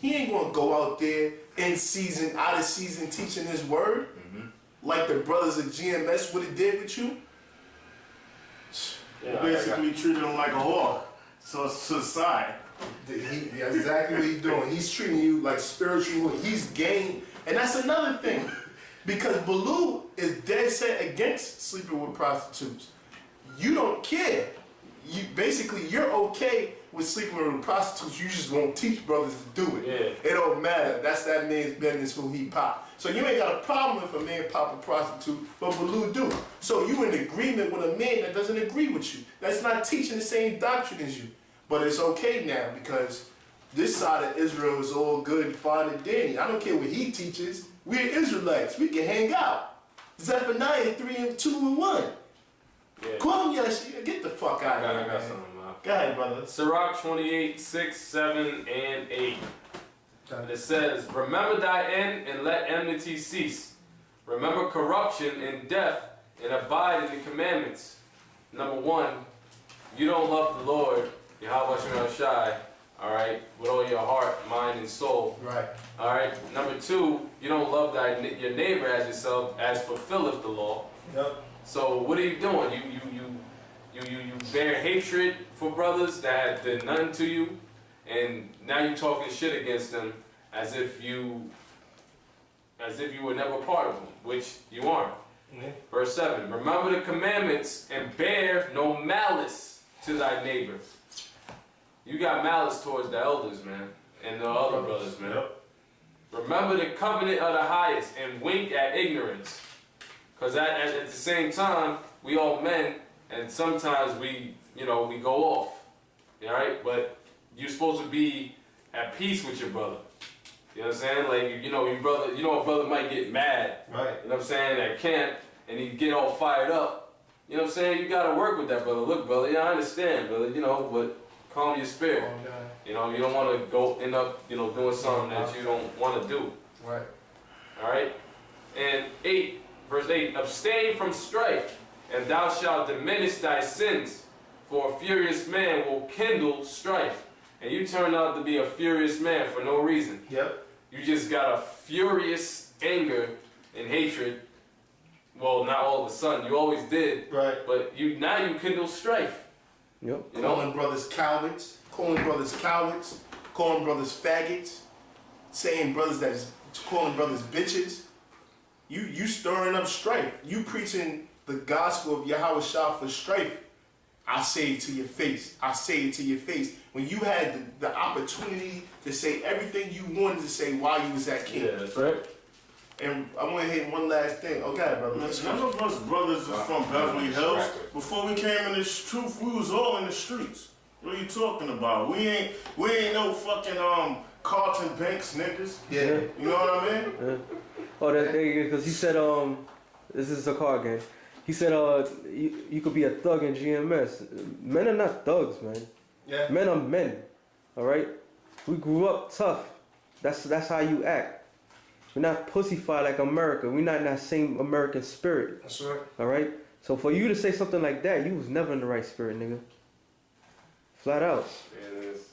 He ain't gonna go out there in season, out of season teaching his word like the brothers of GMS would have did with you. Yeah, basically treated him like a whore. So society. That's exactly what he's doing. He's treating you like spiritual. He's gained, and that's another thing, because Baloo is dead set against sleeping with prostitutes. You don't care. You're okay with sleeping with prostitutes. You just won't teach brothers to do it. Yeah. It don't matter. That's that man's business who he pop. So you ain't got a problem if a man pop a prostitute, but Baloo do. So you in agreement with a man that doesn't agree with you. That's not teaching the same doctrine as you. But it's okay now because this side of Israel is all good, fine, and dandy. I don't care what he teaches. We're Israelites. We can hang out. Zephaniah 3 and 2 and 1. Yeah. Call him, get the fuck out of here. I got something, man. Go ahead, brother. Sirach 28, 6, 7, and 8. And it says, remember thy end and let enmity cease. Remember corruption and death and abide in the commandments. Number 1, you don't love the Lord, Yahweh Shai, all right, with all your heart, mind, and soul. Right. All right. Number 2, you don't love your neighbor as yourself, as fulfilleth the law. Yep. So what are you doing? You bear hatred for brothers that did nothing to you, and now you're talking shit against them as if you were never part of them, which you aren't. Verse 7, remember the commandments and bear no malice to thy neighbor. You got malice towards the elders, man, and the other brothers, man. Yep. Remember the covenant of the highest and wink at ignorance. Because at the same time, we all men, and sometimes we go off. All right? But you're supposed to be at peace with your brother. You know what I'm saying? Like, your brother, a brother might get mad. Right. You know what I'm saying? At camp, and he get all fired up. You know what I'm saying? You got to work with that brother. Look, brother, I understand, brother, but calm your spirit. Calm down. You don't want to end up, doing something that you don't want to do. Right. All right? And 8, verse 8, abstain from strife, and thou shalt diminish thy sins, for a furious man will kindle strife. And you turned out to be a furious man for no reason. Yep. You just got a furious anger and hatred. Well, not all of a sudden. You always did. Right. But now you kindle strife. Yep. Calling brothers cowards, calling brothers faggots, calling brothers bitches. You stirring up strife. You preaching the gospel of Yahweh Shah for strife. I say it to your face. I say it to your face. When you had the opportunity to say everything you wanted to say while you was at camp. Yeah, that's right. And I want to hit one last thing. Okay, brother. None of us brothers is from Beverly Hills. Before we came in this truth, we was all in the streets. What are you talking about? We ain't no fucking Carlton Banks niggas. Yeah. You know what I mean? Yeah. Oh, because he said this is a card game. He said you could be a thug in GMS. Men are not thugs, man. Yeah. Men are men. All right. We grew up tough. That's how you act. We're not pussyfied like America. We're not in that same American spirit. That's right. All right. So for you to say something like that, you was never in the right spirit, nigga. Flat out. Yeah, it is,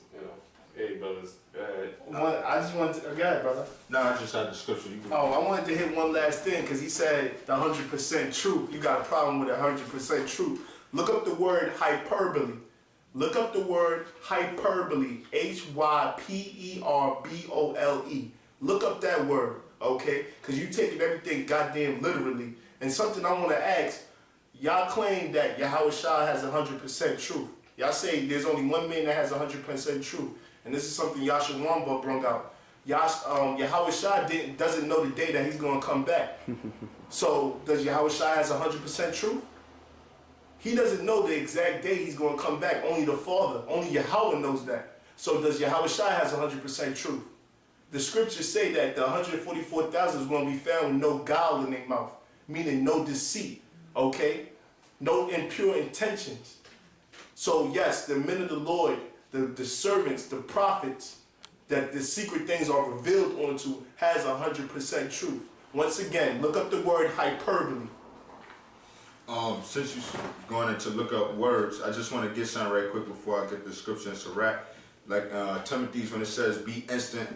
Hey, brothers, go ahead. I just wanted to, go ahead, brother. No, I just had the scripture. You can... I wanted to hit one last thing because he said the 100% truth. You got a problem with 100% truth. Look up the word hyperbole. Look up the word hyperbole. Hyperbole. Look up that word, okay? Because you taking everything goddamn literally. And something I want to ask, y'all claim that Yahweh Shah has 100% truth. Y'all say there's only one man that has 100% truth. And this is something Yasha Wamba brought out. Yahweh Shah doesn't know the day that he's going to come back. So does Yahweh Shah has 100% truth? He doesn't know the exact day he's going to come back. Only the Father, only Yahweh knows that. So does Yahweh Shah has 100% truth? The scriptures say that the 144,000 is going to be found with no guile in their mouth, meaning no deceit, okay? No impure intentions. So yes, the men of the Lord, the servants, the prophets, that the secret things are revealed onto has 100% truth. Once again, look up the word hyperbole. Since you're going to look up words, I just want to get something right quick before I get the scripture in Sirach. Like Timothy's when it says be instant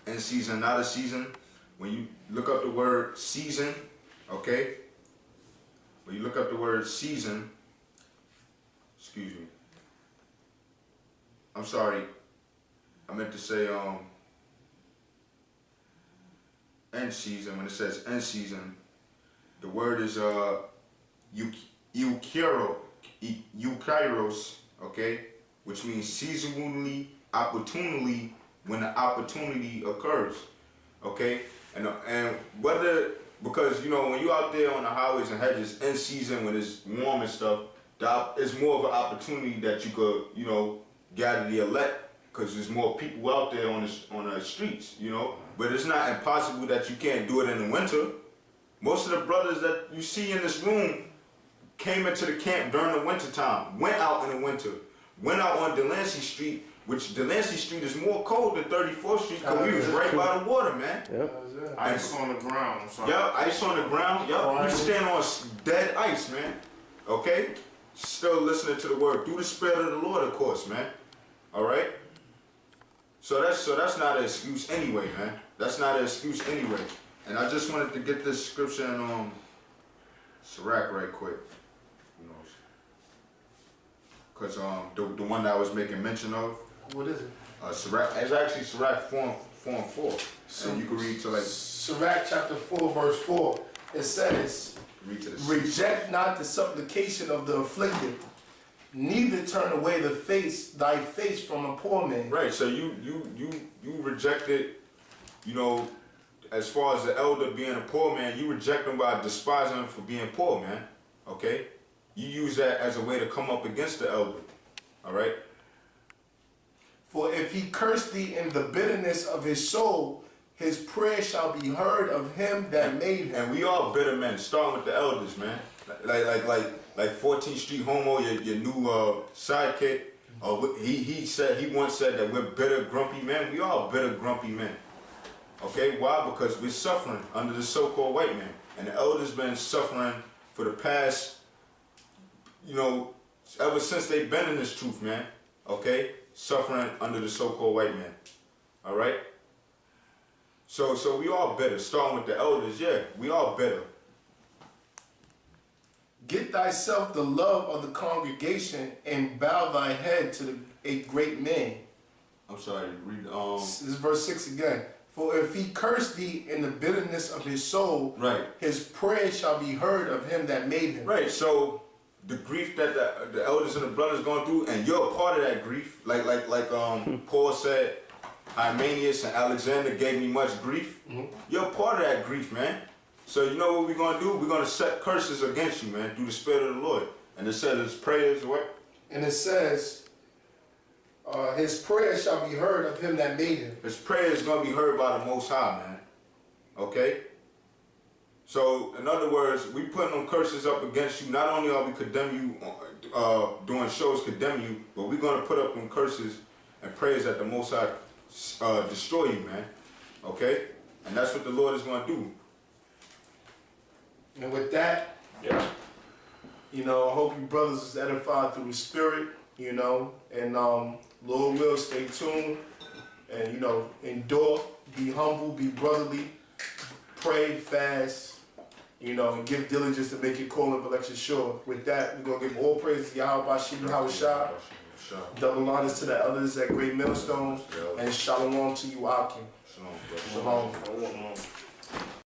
in season, not a season. When you look up the word season, okay? When you look up the word season, excuse me. I'm sorry. I meant to say end season. When it says end season, the word is eukairos, okay? Which means seasonally, opportunely, when the opportunity occurs, okay? And whether, because, you know, when you're out there on the highways and hedges in season when it's warm and stuff, it's more of an opportunity that you could, you know, gather the elect, because there's more people out there on the streets, you know? But it's not impossible that you can't do it in the winter. Most of the brothers that you see in this room came into the camp during the winter time, went out in the winter, went out on Delancey Street, which Delancey Street is more cold than 34th Street because we was right by the water, man. Yep. Ice on the ground. I'm sorry. Yep, ice on the ground. Yep, we stand on dead ice, man. Okay? Still listening to the word through the Spirit of the Lord, of course, man. All right? So that's not an excuse anyway, man. That's not an excuse anyway. And I just wanted to get this scripture in Sirach right quick. You know, because the one that I was making mention of. What is it? Sirach, it's actually Sirach 4 and 4. So you can read to like Sirach chapter 4 verse 4. It says, read to the reject not the supplication of the afflicted, neither turn away thy face from a poor man. Right. So you rejected, you know, as far as the elder being a poor man, you reject him by despising him for being poor, man. Okay? You use that as a way to come up against the elder. All right? For if he curse thee in the bitterness of his soul, his prayer shall be heard of him that made him. And we all bitter men, starting with the elders, man. Like 14th Street Homo, your new sidekick. He once said that we're bitter, grumpy men. We all bitter, grumpy men. Okay, why? Because we're suffering under the so-called white man. And the elders been suffering for the past, you know, ever since they've been in this truth, man. Okay? Suffering under the so-called white man. All right? So we all bitter. Starting with the elders, yeah, we all bitter. Get thyself the love of the congregation and bow thy head to a great man. I'm sorry, read This is verse 6 again. For if he curse thee in the bitterness of his soul, right, his prayer shall be heard of him that made him. Right, so the grief that the elders and the brothers going through, and you're a part of that grief, like Paul said, Hymenaeus and Alexander gave me much grief. Mm-hmm. You're a part of that grief, man. So you know what we're gonna do? We're gonna set curses against you, man, through the Spirit of the Lord. And it says his prayers, what? And it says, his prayer shall be heard of him that made him. His prayer is going to be heard by the Most High, man. Okay? So, in other words, we putting them curses up against you. Not only are we condemn you, doing shows condemn you, but we're going to put up them curses and prayers that the Most High destroy you, man. Okay? And that's what the Lord is going to do. And with that, yeah, you know, I hope you brothers is edified through the Spirit, you know, and Lord will, stay tuned, and, you know, endure, be humble, be brotherly, pray, fast, you know, and give diligence to make your call of election sure. With that, we're going to give all praise to Yahweh Bashim Hawashah, double honors to the elders at Great Millstones, and shalom to you, Akim. Shalom. Shalom.